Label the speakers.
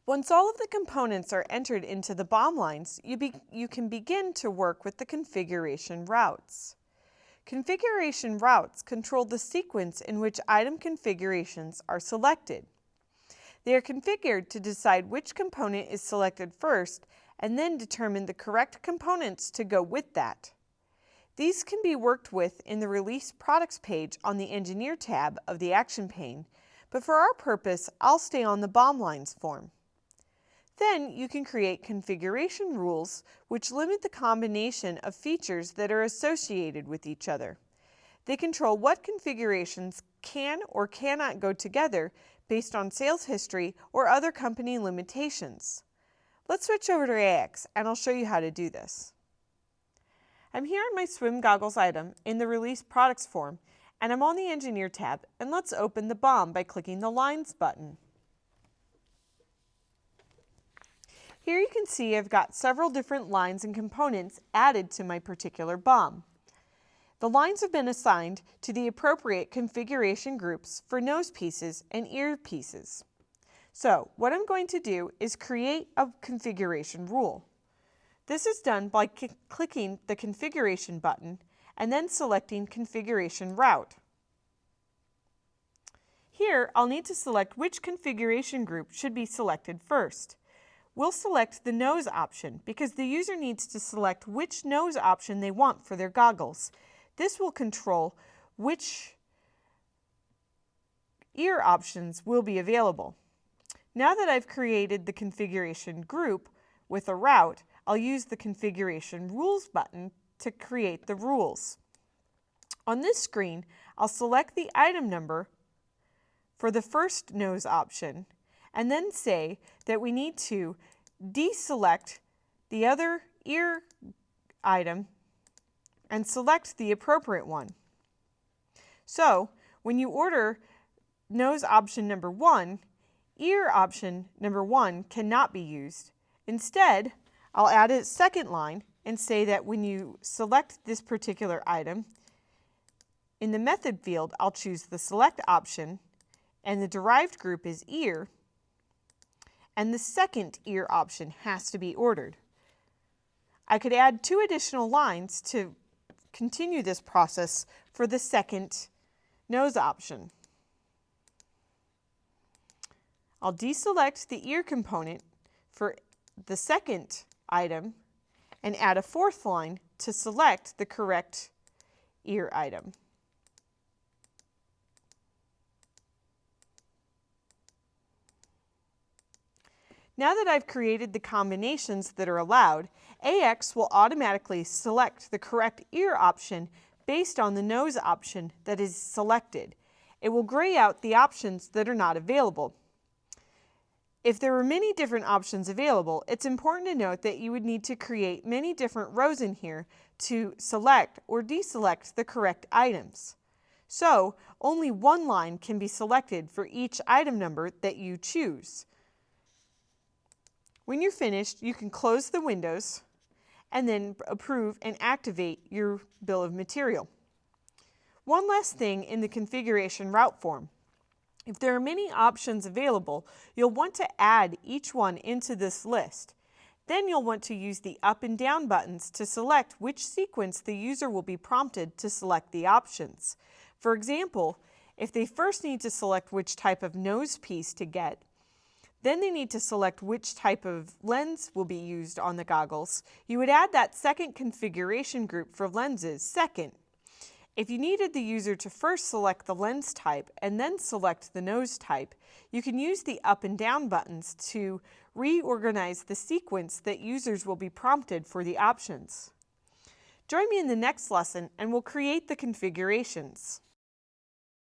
Speaker 1: Once all of the components are entered into the BOM lines, you can begin to work with the configuration routes. Configuration routes control the sequence in which item configurations are selected. They are configured to decide which component is selected first and then determine the correct components to go with that. These can be worked with in the Release Products page on the Engineer tab of the Action pane, but for our purpose, I'll stay on the BOM lines form. Then you can create configuration rules which limit the combination of features that are associated with each other. They control what configurations can or cannot go together based on sales history or other company limitations. Let's switch over to AX and I'll show you how to do this. I'm here on my swim goggles item in the Release Products form, and I'm on the Engineer tab, and let's open the BOM by clicking the Lines button. Here you can see I've got several different lines and components added to my particular BOM. The lines have been assigned to the appropriate configuration groups for nose pieces and ear pieces. So what I'm going to do is create a configuration rule. This is done by clicking the Configuration button and then selecting Configuration Route. Here I'll need to select which configuration group should be selected first. We'll select the nose option because the user needs to select which nose option they want for their goggles. This will control which ear options will be available. Now that I've created the configuration group with a route, I'll use the Configuration Rules button to create the rules. On this screen, I'll select the item number for the first nose option and then say that we need to deselect the other ear item and select the appropriate one. So when you order nose option number 1, ear option number 1 cannot be used. Instead, I'll add a second line and say that when you select this particular item, in the method field, I'll choose the select option, and the derived group is ear, and the second ear option has to be ordered. I could add 2 additional lines to continue this process for the second nose option. I'll deselect the ear component for the second item and add a 4th line to select the correct ear item. Now that I've created the combinations that are allowed, AX will automatically select the correct ear option based on the nose option that is selected. It will gray out the options that are not available. If there are many different options available, it's important to note that you would need to create many different rows in here to select or deselect the correct items. So, only one line can be selected for each item number that you choose. When you're finished, you can close the windows and then approve and activate your bill of material. One last thing in the configuration route form. If there are many options available, you'll want to add each one into this list. Then you'll want to use the up and down buttons to select which sequence the user will be prompted to select the options. For example, if they first need to select which type of nose piece to get, then they need to select which type of lens will be used on the goggles, you would add that second configuration group for lenses second. If you needed the user to first select the lens type and then select the nose type, you can use the up and down buttons to reorganize the sequence that users will be prompted for the options. Join me in the next lesson and we'll create the configurations.